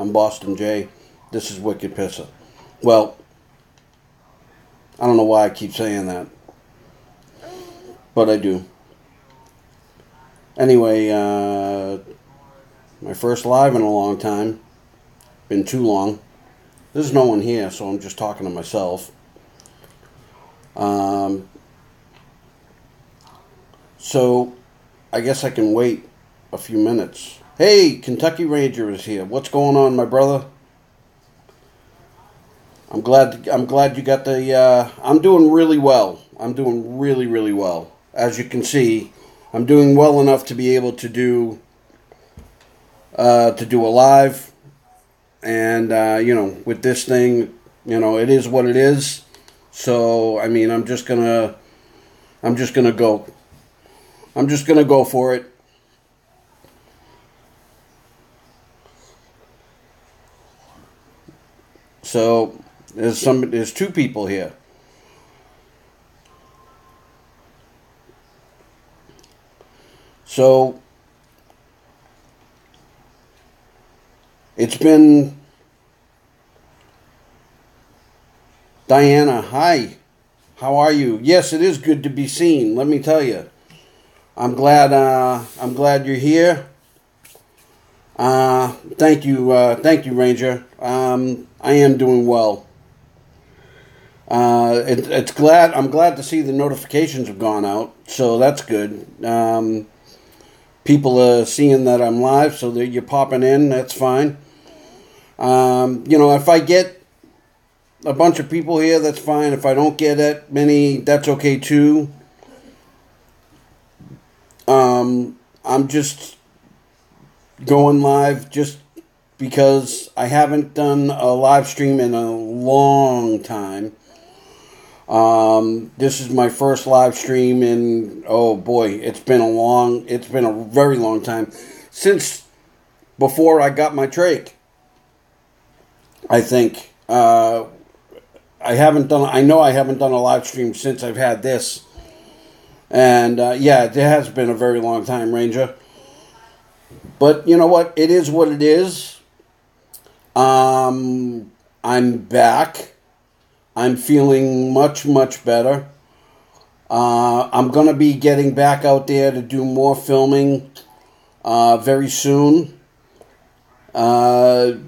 I'm Boston Jay. This is Wicked Pisser. Well, I don't know why I keep saying that, but I do. Anyway, my first live in a long time. Been too long. There's no one here, so I'm just talking to myself. So, I guess I can wait a few minutes. Hey, Kentucky Ranger is here. What's going on, my brother? I'm glad you got the. I'm doing really well. I'm doing really, really well. As you can see, I'm doing well enough to be able to do a live, and with this thing, it is what it is. So I mean, I'm just gonna go. I'm just gonna go for it. So there's two people here. So it's been Diana. Hi, how are you? Yes, it is good to be seen. Let me tell you, I'm glad you're here. Thank you, Ranger. I am doing well. I'm glad to see the notifications have gone out, so that's good. People are seeing that I'm live, so that you're popping in. That's fine. If I get a bunch of people here, that's fine. If I don't get that many, that's okay too. I'm just going live just because I haven't done a live stream in a long time. This is my first live stream in, oh boy, it's been a very long time. Since before I got my trach, I think. I know I haven't done a live stream since I've had this. And, it has been a very long time, Ranger. But you know what? It is what it is. I'm back. I'm feeling much, much better. I'm going to be getting back out there to do more filming very soon. I've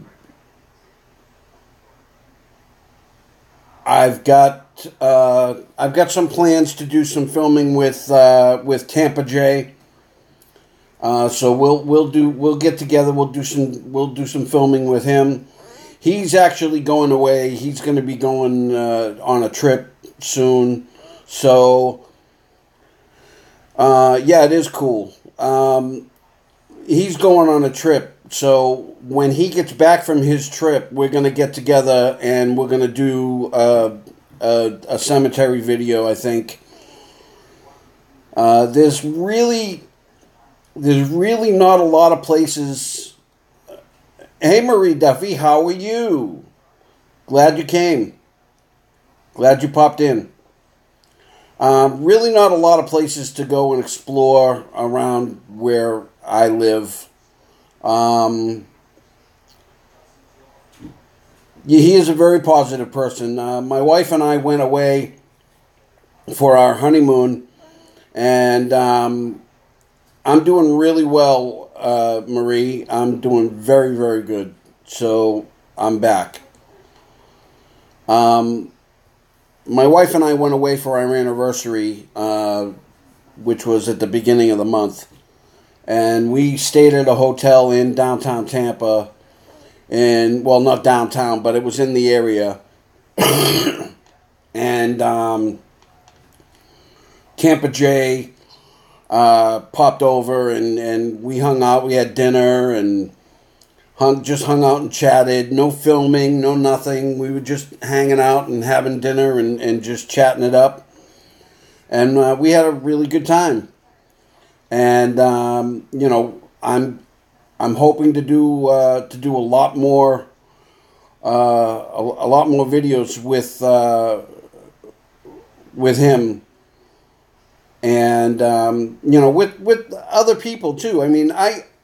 got some plans to do some filming with Tampa Jay. So we'll get together. We'll do some filming with him. He's actually going away. He's going to be going on a trip soon. So it is cool. He's going on a trip. So when he gets back from his trip, we're going to get together and we're going to do a cemetery video, I think. There's really not a lot of places. Hey, Marie Duffy, how are you? Glad you came. Glad you popped in. Really not a lot of places to go and explore around where I live. He is a very positive person. My wife and I went away for our honeymoon, and I'm doing really well, Marie. I'm doing very, very good. So I'm back. My wife and I went away for our anniversary, which was at the beginning of the month. And we stayed at a hotel in downtown Tampa. And, well, not downtown, but it was in the area. And Tampa Jay popped over and we hung out. We had dinner and hung out and chatted. No filming, no nothing. We were just hanging out and having dinner and just chatting it up. And we had a really good time. And I'm hoping to do a lot more videos with him. And with other people too. I mean,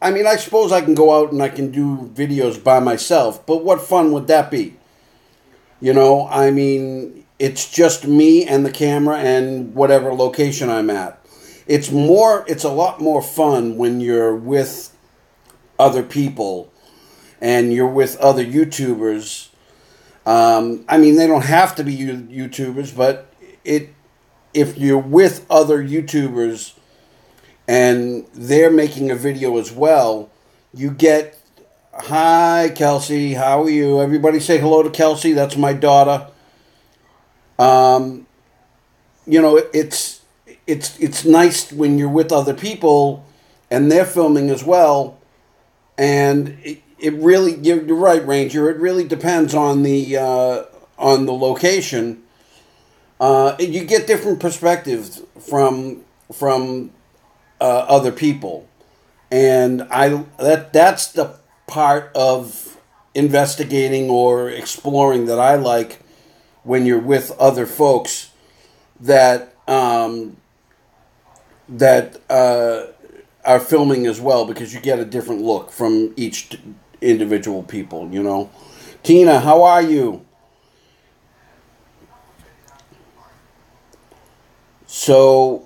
I mean, I suppose I can go out and I can do videos by myself, but what fun would that be? You know, I mean, it's just me and the camera and whatever location I'm at. It's a lot more fun when you're with other people and you're with other YouTubers. I mean, they don't have to be YouTubers, but if you're with other YouTubers and they're making a video as well, you get, hi, Kelsey, how are you? Everybody say hello to Kelsey. That's my daughter. You know, it's nice when you're with other people and they're filming as well. And it really, you're right, Ranger. It really depends on the location. You get different perspectives from other people, and that's the part of investigating or exploring that I like when you're with other folks that are filming as well, because you get a different look from each individual people, you know. Tina, how are you? So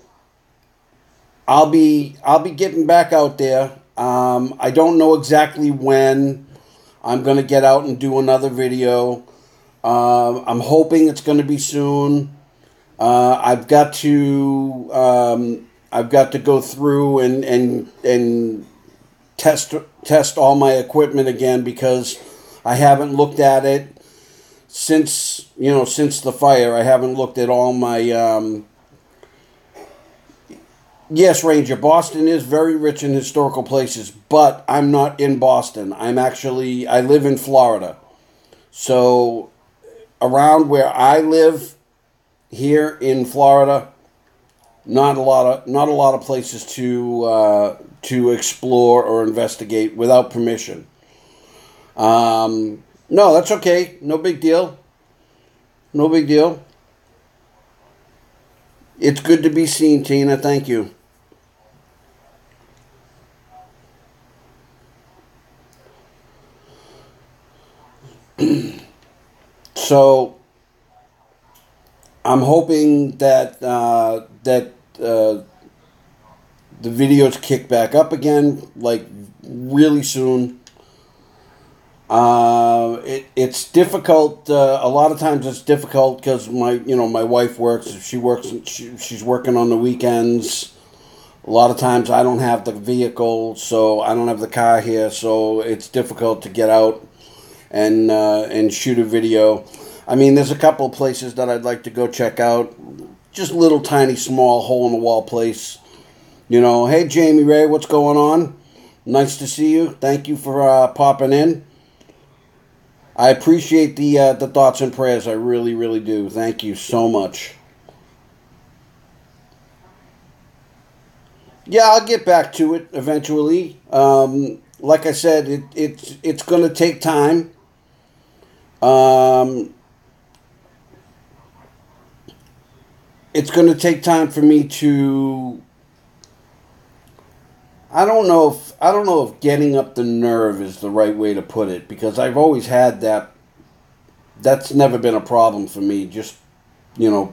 I'll be getting back out there. I don't know exactly when I'm going to get out and do another video. I'm hoping it's going to be soon. I've got to go through and test all my equipment again, because I haven't looked at it since the fire. I haven't looked at all my. Yes, Ranger, Boston is very rich in historical places, but I'm not in Boston. I live in Florida. So around where I live here in Florida, not a lot of places to explore or investigate without permission. No, that's okay. No big deal. No big deal. It's good to be seen, Tina. Thank you. So I'm hoping that the videos kick back up again, like really soon. It's difficult. A lot of times it's difficult because my wife works. She's working on the weekends. A lot of times I don't have the vehicle, so I don't have the car here, so it's difficult to get out and shoot a video. I mean, there's a couple of places that I'd like to go check out. Just a little tiny, small, hole-in-the-wall place. You know, hey, Jamie Ray, what's going on? Nice to see you. Thank you for popping in. I appreciate the thoughts and prayers. I really, really do. Thank you so much. Yeah, I'll get back to it eventually. Like I said, it's going to take time. It's going to take time for me to. I don't know if getting up the nerve is the right way to put it, because I've always had that. That's never been a problem for me. Just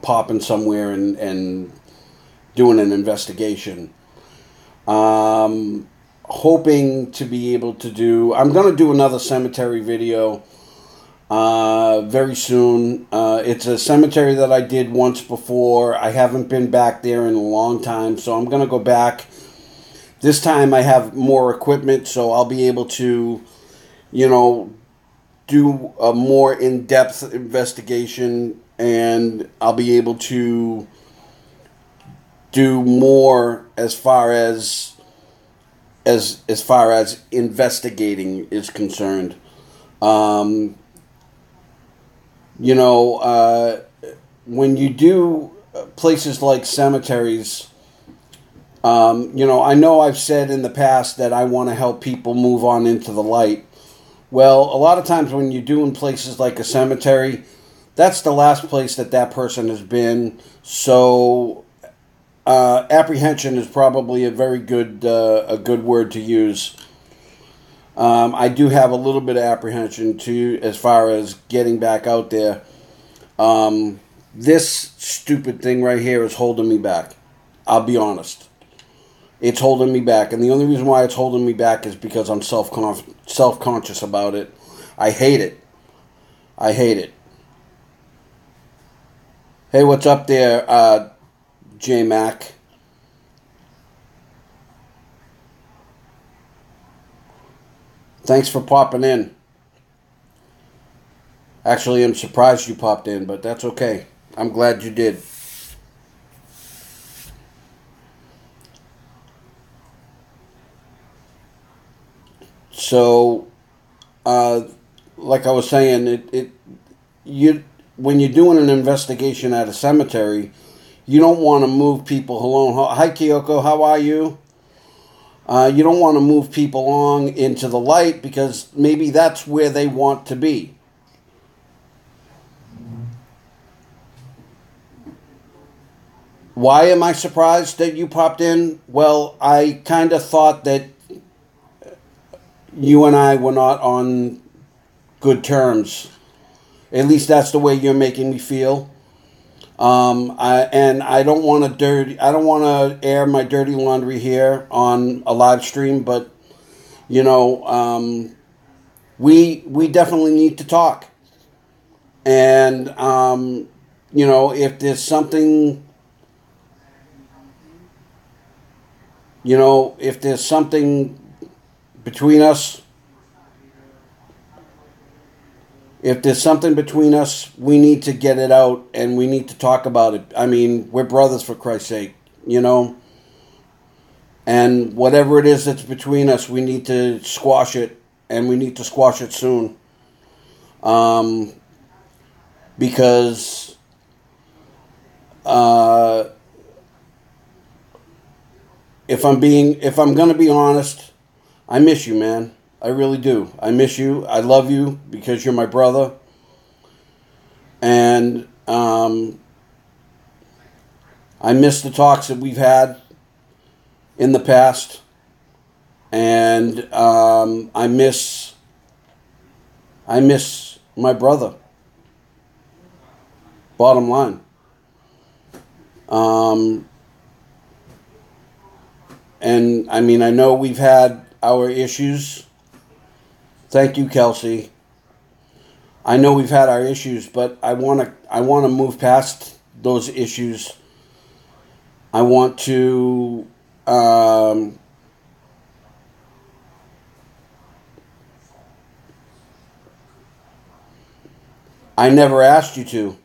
popping somewhere and doing an investigation. Hoping to be able to do. I'm going to do another cemetery video very soon. It's a cemetery that I did once before. I haven't been back there in a long time, so I'm going to go back. This time I have more equipment, so I'll be able to, do a more in-depth investigation, and I'll be able to do more as far as investigating is concerned. When you do places like cemeteries, I know I've said in the past that I want to help people move on into the light. Well, a lot of times when you're doing places like a cemetery, that's the last place that person has been. So apprehension is probably a very good word to use. I do have a little bit of apprehension too as far as getting back out there. This stupid thing right here is holding me back. I'll be honest. It's holding me back. And the only reason why it's holding me back is because I'm self-conscious about it. I hate it. I hate it. Hey, what's up there, J-Mac? Thanks for popping in. Actually, I'm surprised you popped in, but that's okay. I'm glad you did. So, like I was saying, when you're doing an investigation at a cemetery, you don't want to move people along. Hi, Kyoko, how are you? You don't want to move people along into the light because maybe that's where they want to be. Why am I surprised that you popped in? Well, I kind of thought that you and I were not on good terms. At least that's the way you're making me feel. I don't want to air my dirty laundry here on a live stream, but you know, we definitely need to talk. And you know, if there's something, between us, we need to get it out and we need to talk about it. I mean, we're brothers, for Christ's sake, you know? And whatever it is that's between us, we need to squash it, and we need to squash it soon. Because if I'm going to be honest, I miss you, man. I really do. I miss you. I love you because you're my brother. And I miss the talks that we've had in the past. And I miss my brother. Bottom line. And I mean, I know we've had our issues. Thank you, Kelsey. I know we've had our issues, but I want to move past those issues. I want to I never asked you to.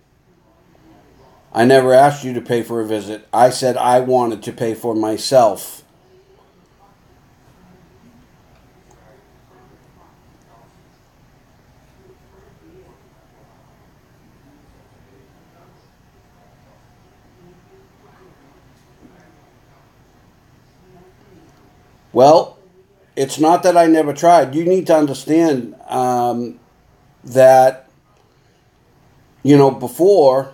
I never asked you to pay for a visit. I said I wanted to pay for myself. Well, it's not that I never tried. You need to understand that, you know, before,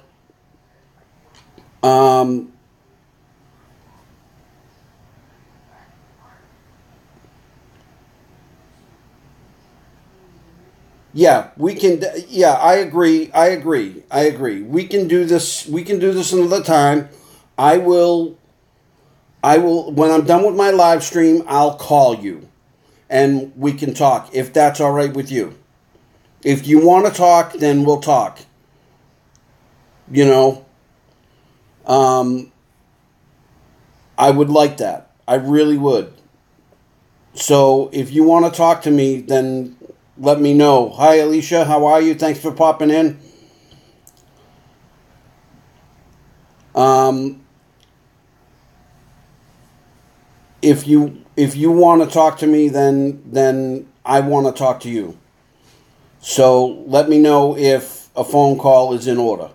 yeah, we can. Yeah, I agree. We can do this. We can do this another time. I will, when I'm done with my live stream, I'll call you and we can talk if that's all right with you. If you want to talk, then we'll talk. You know, I would like that. I really would. So if you want to talk to me, then let me know. Hi, Alicia. How are you? Thanks for popping in. If you want to talk to me, then I want to talk to you. So let me know if a phone call is in order.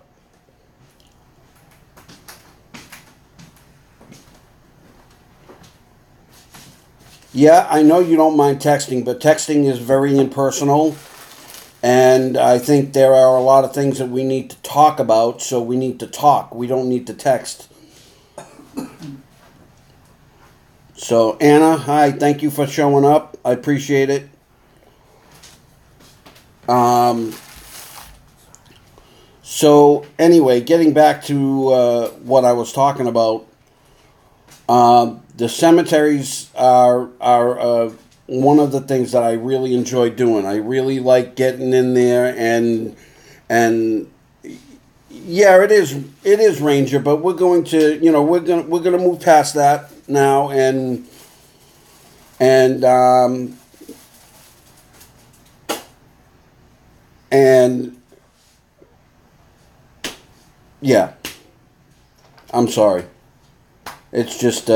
Yeah, I know you don't mind texting, but texting is very impersonal. And I think there are a lot of things that we need to talk about, so we need to talk. We don't need to text. So, Anna, hi, thank you for showing up. I appreciate it. Um, so anyway, getting back to what I was talking about, the cemeteries are one of the things that I really enjoy doing. I really like getting in there and yeah, it is Ranger, but we're going to we're gonna move past that now and yeah, I'm sorry. It's just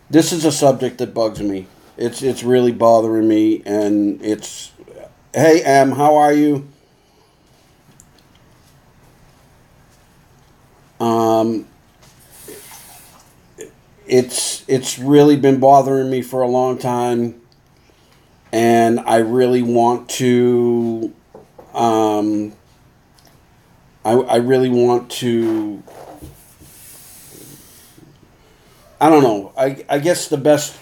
this is a subject that bugs me. It's really bothering me, and it's hey Em, how are you? Um, it's really been bothering me for a long time, and I really want to. I really want to. I don't know. I guess the best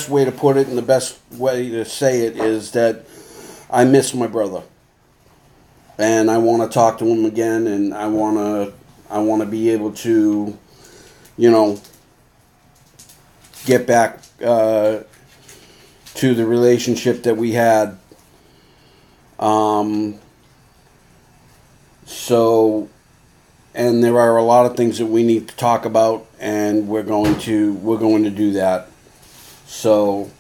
way to put it and the best way to say it is that I miss my brother, and I want to talk to him again, and I want to be able to, you know, get back to the relationship that we had. So, and there are a lot of things that we need to talk about, and we're going to do that. So,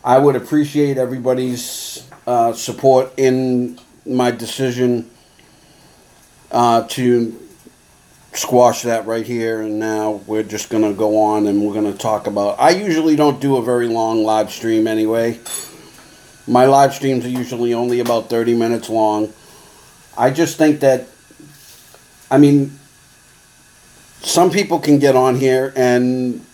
I would appreciate everybody's support in my decision to squash that right here and now. We're just going to go on and we're going to talk about. I usually don't do a very long live stream anyway. My live streams are usually only about 30 minutes long. I just think that, I mean, some people can get on here and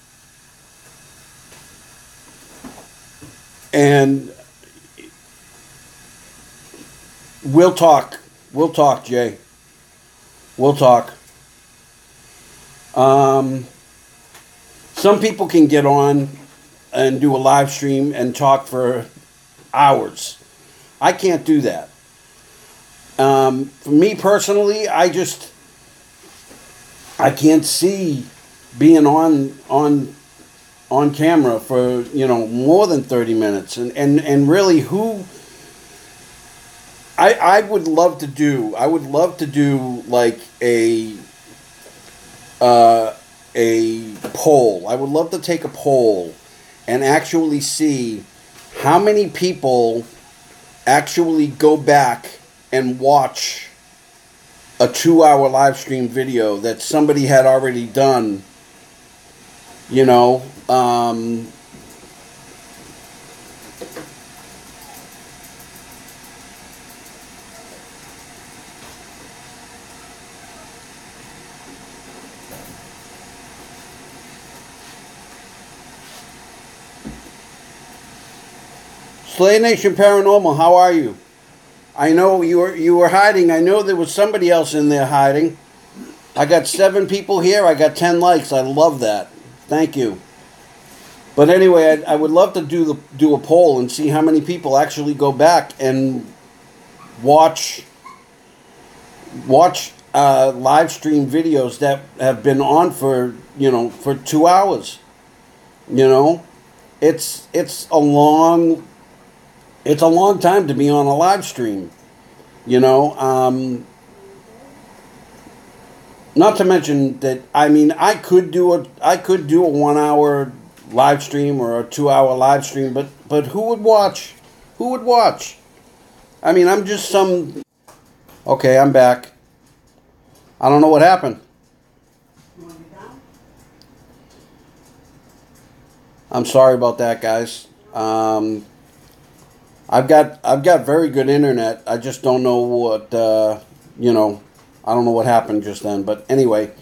we'll talk. We'll talk, Jay. We'll talk. Some people can get on and do a live stream and talk for hours. I can't do that. For me personally, I can't see being on camera for, more than 30 minutes. And really I would love to do like a poll. I would love to take a poll and actually see how many people actually go back and watch a 2-hour live stream video that somebody had already done, Slay Nation Paranormal, how are you? I know you were hiding. I know there was somebody else in there hiding. I got 7 people here. I got 10 likes. I love that. Thank you. But anyway, I would love to do a poll and see how many people actually go back and watch live stream videos that have been on for 2 hours. It's a long time to be on a live stream. Not to mention that, I mean, I could do a 1-hour live stream or a 2-hour live stream, but who would watch? Who would watch? I mean, I'm just some. Okay, I'm back. I don't know what happened. I'm sorry about that, guys. I've got very good internet. I just don't know what I don't know what happened just then. But anyway,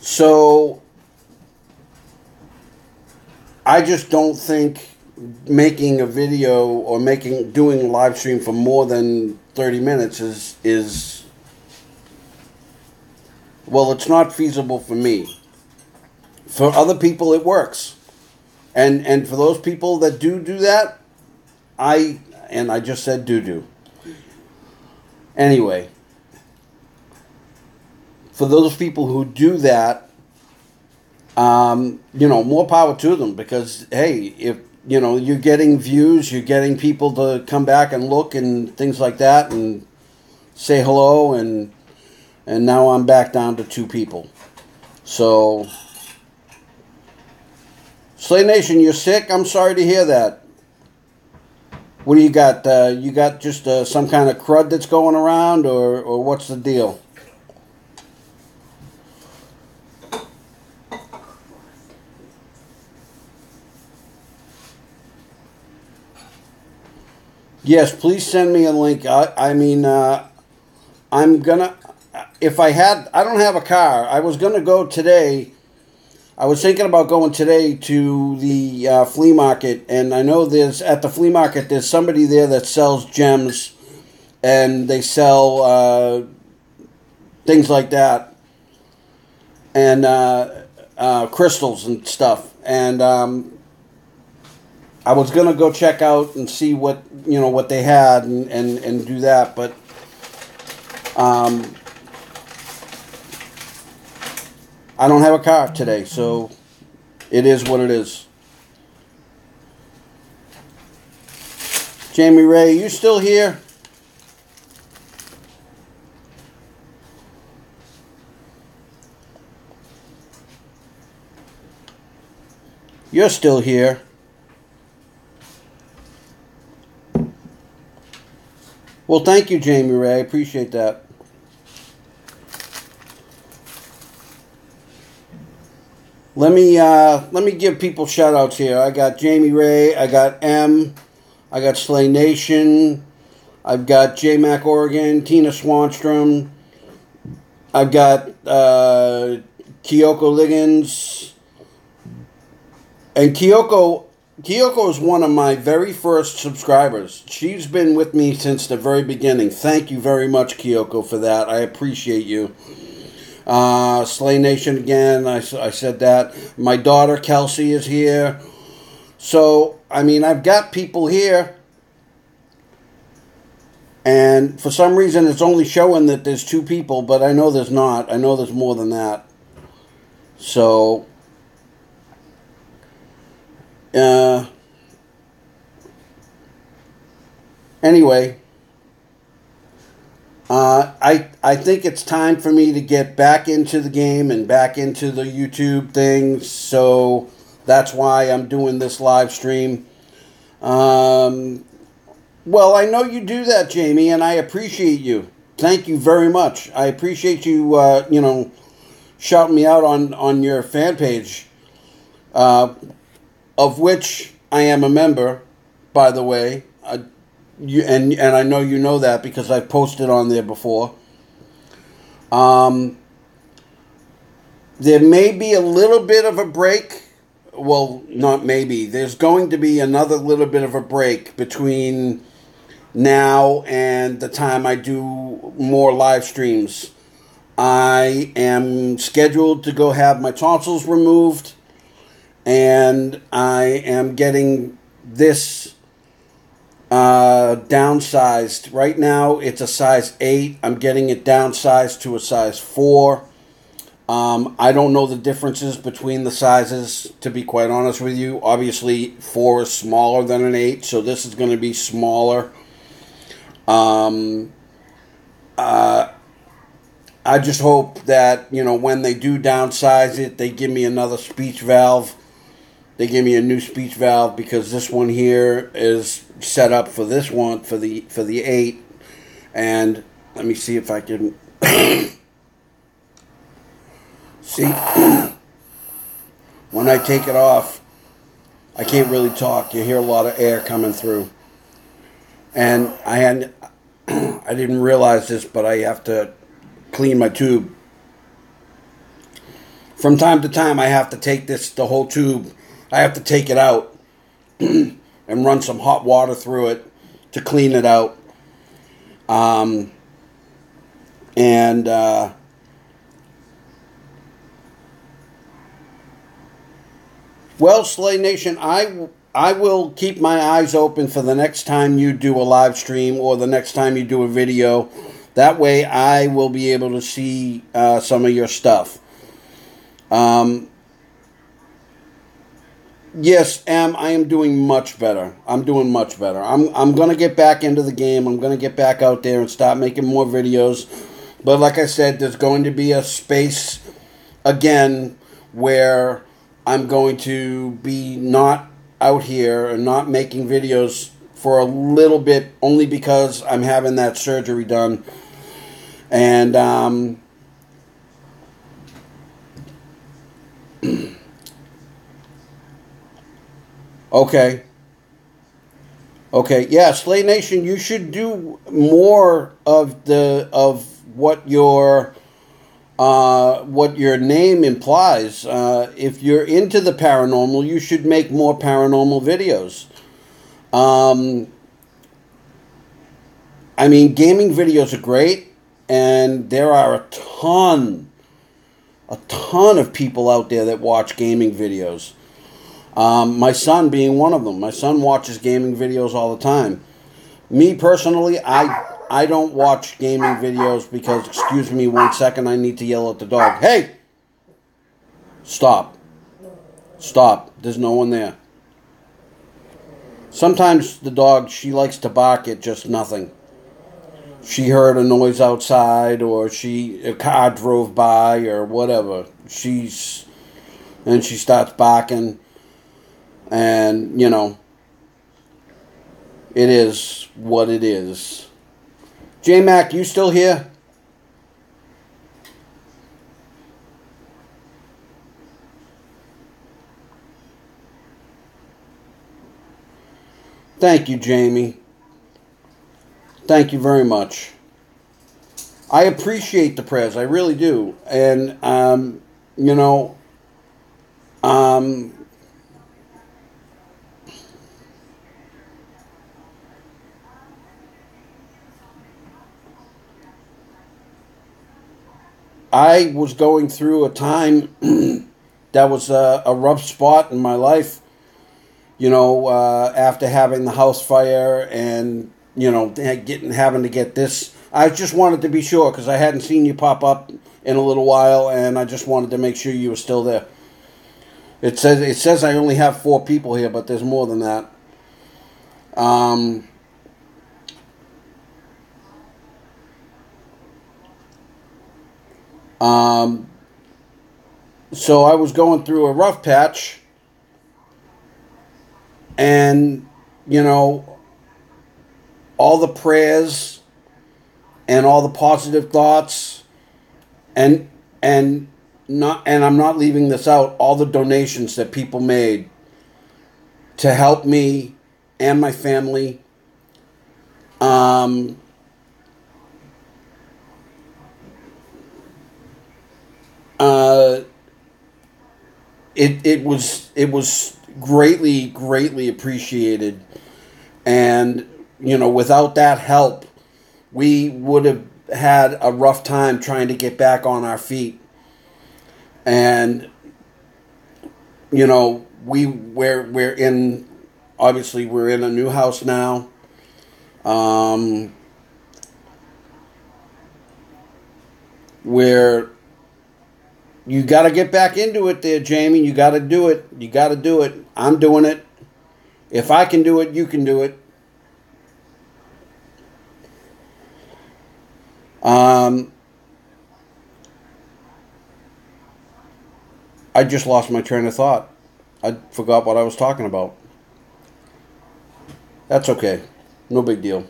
so I just don't think making a video or doing a live stream for more than 30 minutes is well, it's not feasible for me. For other people, it works, and for those people that do that, I just said doo-doo. Anyway, for those people who do that, more power to them, because, hey, if, you're getting views, you're getting people to come back and look and things like that and say hello, and now I'm back down to 2 people. So, Slay Nation, you're sick? I'm sorry to hear that. What do you got? You got just some kind of crud that's going around, or what's the deal? Yes, please send me a link. I'm gonna, I don't have a car. I was gonna go today. I was thinking about going today to the flea market, and I know at the flea market, there's somebody there that sells gems, and they sell things like that, and crystals and stuff. And I was gonna go check out and see what they had and do that, but I don't have a car today, so it is what it is. Jamie Ray, you still here? You're still here. Well, thank you, Jamie Ray. I appreciate that. Let me give people shout outs here. I got Jamie Ray, I got M, I got Slay Nation, I've got J Mac Oregon, Tina Swanstrom, I've got Kyoko Liggins, and Kyoko is one of my very first subscribers. She's been with me since the very beginning. Thank you very much, Kyoko, for that. I appreciate you. Slay Nation again, I said that. My daughter Kelsey is here. So, I've got people here. And for some reason it's only showing that there's 2 people, but I know there's not. I know there's more than that. So, anyway, I think it's time for me to get back into the game and back into the YouTube thing, so that's why I'm doing this live stream. Well, I know you do that, Jamie, and I appreciate you. Thank you very much. I appreciate you, shouting me out on your fan page, of which I am a member, by the way. And I know you know that because I've posted on there before. There may be a little bit of a break. Well, not maybe. There's going to be another little bit of a break between now and the time I do more live streams. I am scheduled to go have my tonsils removed, and I am getting this downsized. Right now it's a size 8. I'm getting it downsized to a size 4. I don't know the differences between the sizes, to be quite honest with you. Obviously 4 is smaller than an 8, so this is going to be smaller. I just hope that, when they do downsize it, they give me another speech valve. They gave me a new speech valve, because this one here is set up for this one, for the 8. And let me see if I can see. When I take it off, I can't really talk. You hear a lot of air coming through. And I didn't realize this, but I have to clean my tube. From time to time, I have to take the whole tube. I have to take it out and run some hot water through it to clean it out. Well, Slay Nation, I I will keep my eyes open for the next time you do a live stream or the next time you do a video. That way I will be able to see some of your stuff. Yes, I am doing much better. I'm doing much better. I'm going to get back into the game. I'm going to get back out there and start making more videos. But like I said, there's going to be a space again where I'm going to be not out here and not making videos for a little bit, only because I'm having that surgery done. And okay. Yeah, Slay Nation, you should do more of what your name implies. If you're into the paranormal, you should make more paranormal videos. I mean, gaming videos are great, and there are a ton of people out there that watch gaming videos. My son being one of them. My son watches gaming videos all the time. Me personally, I don't watch gaming videos because, excuse me 1 second, I need to yell at the dog. Hey! Stop. There's no one there. Sometimes the dog, she likes to bark at just nothing. She heard a noise outside, or a car drove by, or whatever. She starts barking. And, it is what it is. J-Mac, you still here? Thank you, Jamie. Thank you very much. I appreciate the prayers. I really do. And, I was going through a time that was a rough spot in my life, after having the house fire and, having to get this. I just wanted to be sure because I hadn't seen you pop up in a little while, and I just wanted to make sure you were still there. It says I only have 4 people here, but there's more than that. So I was going through a rough patch, and, all the prayers and all the positive thoughts and I'm not leaving this out, all the donations that people made to help me and my family. It was greatly appreciated, and without that help, we would have had a rough time trying to get back on our feet. And we're in a new house now. Where you got to get back into it there, Jamie. You got to do it. I'm doing it. If I can do it, you can do it. I just lost my train of thought. I forgot what I was talking about. That's okay. No big deal.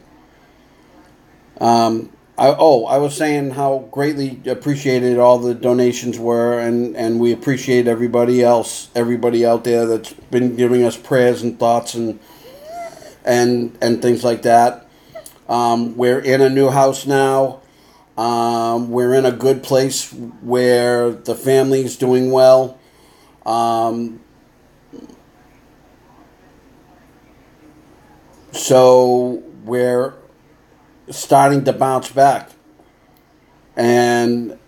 I was saying how greatly appreciated all the donations were, and we appreciate everybody out there that's been giving us prayers and thoughts and things like that. We're in a new house now. We're in a good place where the family's doing well. So we're starting to bounce back. And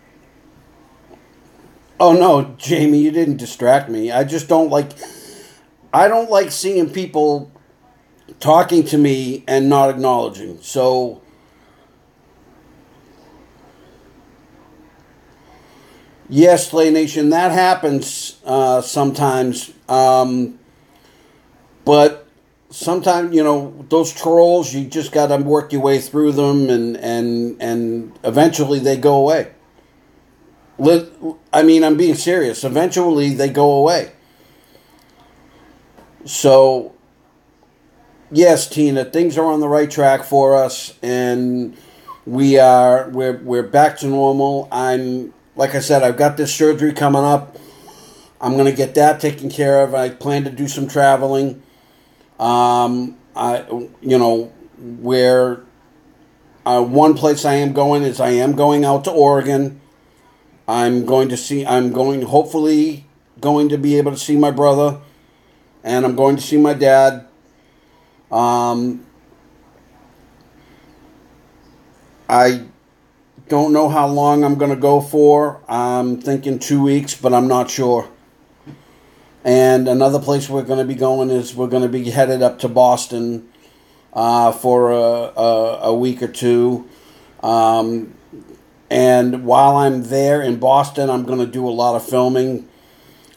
oh no, Jamie, you didn't distract me. I just don't like I don't like seeing people talking to me and not acknowledging. So, yes, Slay Nation, that happens sometimes. But sometimes, those trolls, you just got to work your way through them, and eventually they go away. I mean, I'm being serious. Eventually they go away. So, yes, Tina, things are on the right track for us, and we're back to normal. Like I said, I've got this surgery coming up. I'm going to get that taken care of. I plan to do some traveling. Where one place I am going is I am going out to Oregon. Hopefully going to be able to see my brother, and I'm going to see my dad. I don't know how long I'm going to go for. I'm thinking 2 weeks, but I'm not sure. And another place we're going to be going is we're going to be headed up to Boston for a week or two. And while I'm there in Boston, I'm going to do a lot of filming.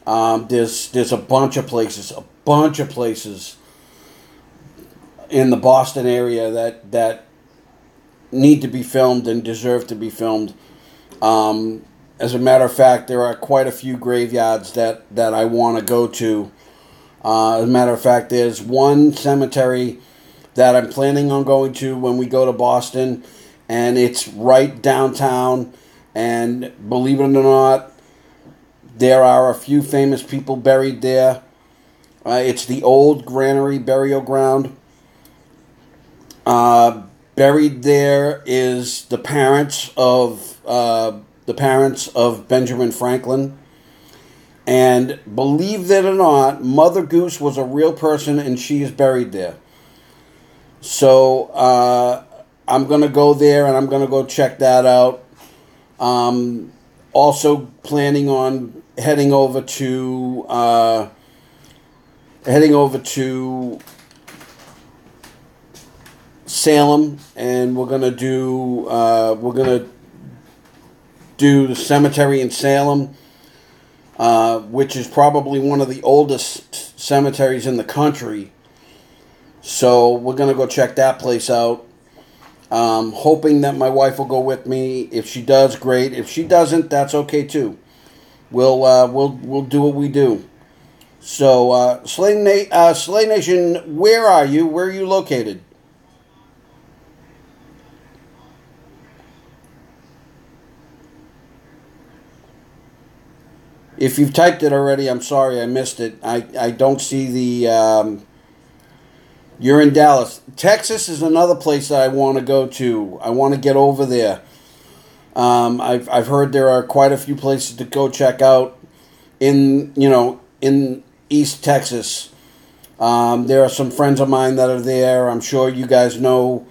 There's a bunch of places in the Boston area that need to be filmed and deserve to be filmed. As a matter of fact, there are quite a few graveyards that I want to go to. As a matter of fact, there's one cemetery that I'm planning on going to when we go to Boston, and it's right downtown. And believe it or not, there are a few famous people buried there. It's the old granary burial ground. Buried there is the parents of Benjamin Franklin. And believe it or not, Mother Goose was a real person, and she is buried there. So I'm going to go there, and I'm going to go check that out. Also planning on heading over to Salem, and we're gonna do the cemetery in Salem, which is probably one of the oldest cemeteries in the country. So we're gonna go check that place out. Hoping that my wife will go with me. If she does, great. If she doesn't, that's okay too. We'll do what we do. So Slay Nation, where are you? Where are you located? If you've typed it already, I'm sorry I missed it. I don't see the... You're in Dallas. Texas is another place that I want to go to. I want to get over there. I've heard there are quite a few places to go check out in East Texas. There are some friends of mine that are there. I'm sure you guys know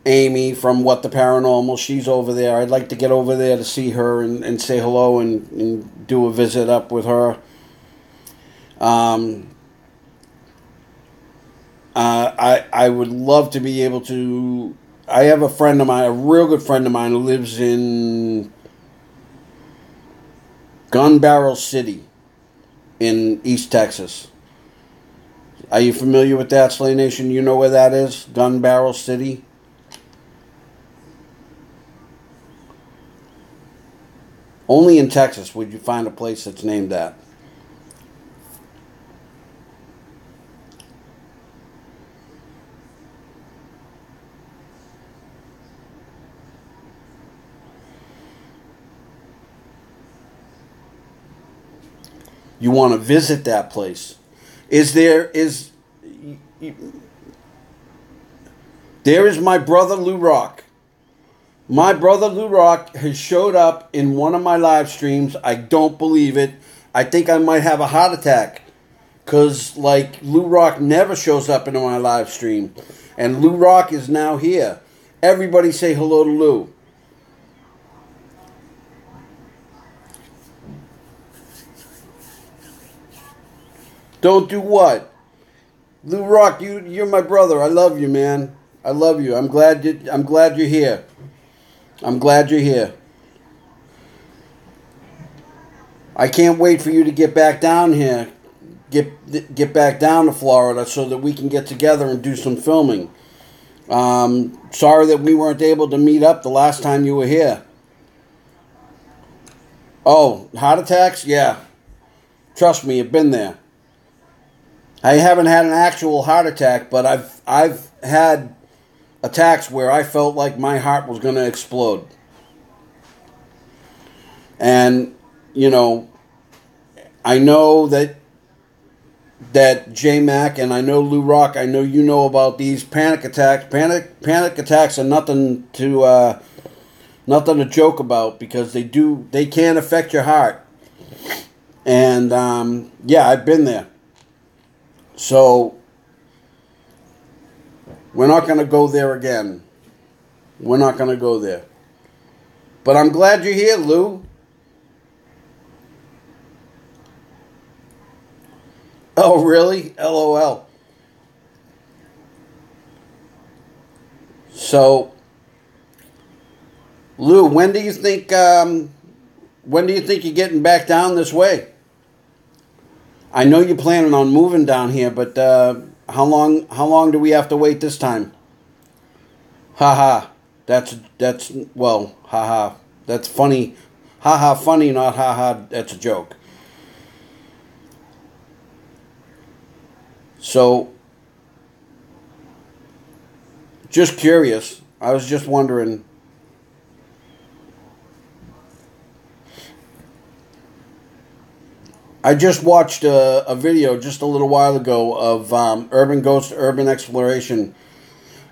Amy from What the Paranormal. She's over there. I'd like to get over there to see her and say hello and do a visit up with her. I would love to be able to... I have a friend of mine, a real good friend of mine, who lives in Gun Barrel City in East Texas. Are you familiar with that, Slay Nation? You know where that is? Gun Barrel City? Only in Texas would you find a place that's named that. You want to visit that place. There is my brother Lou Rock. My brother Lou Rock has showed up in one of my live streams. I don't believe it. I think I might have a heart attack. Because, Lou Rock never shows up in my live stream. And Lou Rock is now here. Everybody say hello to Lou. Don't do what? Lou Rock, you're my brother. I love you, man. I love you. I'm glad you're here. I'm glad you're here. I can't wait for you to get back down here. Get back down to Florida so that we can get together and do some filming. Sorry that we weren't able to meet up the last time you were here. Oh, heart attacks? Yeah. Trust me, I've been there. I haven't had an actual heart attack, but I've had attacks where I felt like my heart was going to explode. And, you know, I know that J-Mac and I know Lou Rock, I know you know about these panic attacks. Panic attacks are nothing to joke about, because they can affect your heart. And yeah, I've been there. So we're not going to go there again. We're not going to go there. But I'm glad you're here, Lou. Oh, really? LOL. So, Lou, when do you think you're getting back down this way? I know you're planning on moving down here, but how long do we have to wait this time? Haha. That's well, haha. That's funny. Haha funny, not haha, that's a joke. So, just curious. I was just wondering. I just watched a video just a little while ago of Urban Ghost Urban Exploration.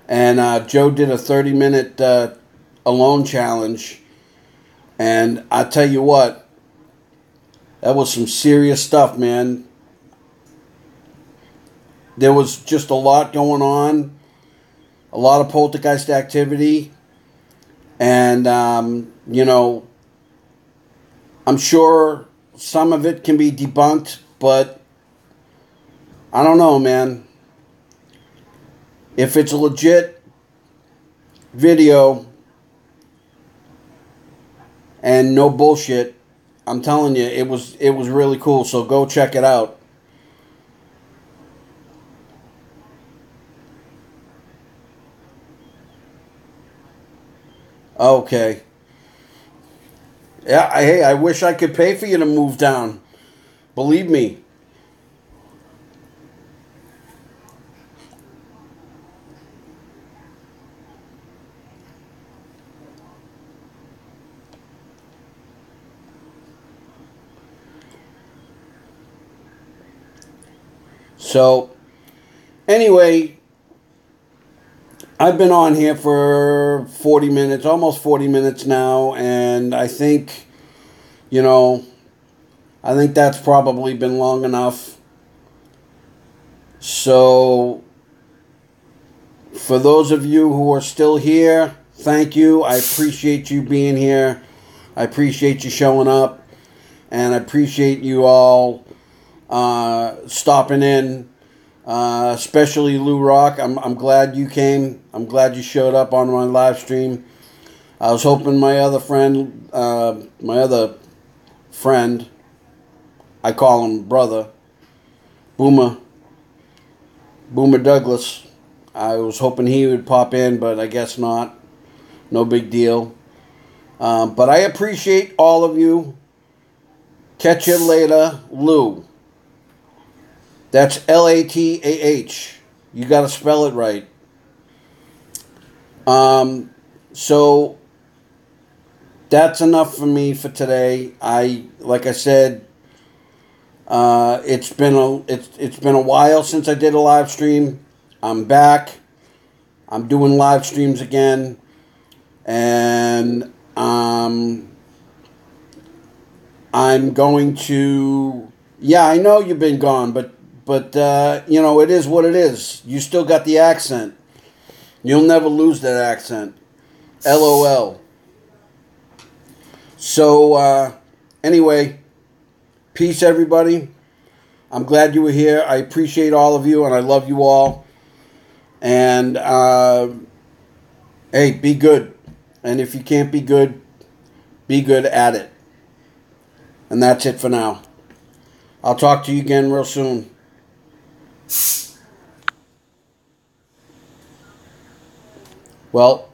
And Joe did a 30-minute alone challenge. And I tell you what, that was some serious stuff, man. There was just a lot going on, a lot of poltergeist activity, and, you know, I'm sure some of it can be debunked, but I don't know, man. If it's a legit video and no bullshit, I'm telling you, it was really cool, so go check it out. Okay. Yeah, hey, I wish I could pay for you to move down. Believe me. So, anyway, I've been on here for 40 minutes, almost 40 minutes now, and I think, you know, I think that's probably been long enough. So, for those of you who are still here, thank you. I appreciate you being here. I appreciate you showing up, and I appreciate you all stopping in. Especially Lou Rock. I'm glad you came. I'm glad you showed up on my live stream. I was hoping my other friend, I call him brother, Boomer Douglas. I was hoping he would pop in, but I guess not. No big deal. But I appreciate all of you. Catch you later, Lou. That's Latah. You got to spell it right. So that's enough for me for today. Like I said, it's been a while since I did a live stream. I'm back. I'm doing live streams again, and I'm going to. Yeah, I know you've been gone, but you know, it is what it is. You still got the accent. You'll never lose that accent. LOL. So, anyway, peace, everybody. I'm glad you were here. I appreciate all of you, and I love you all. And, hey, be good. And if you can't be good at it. And that's it for now. I'll talk to you again real soon. Well,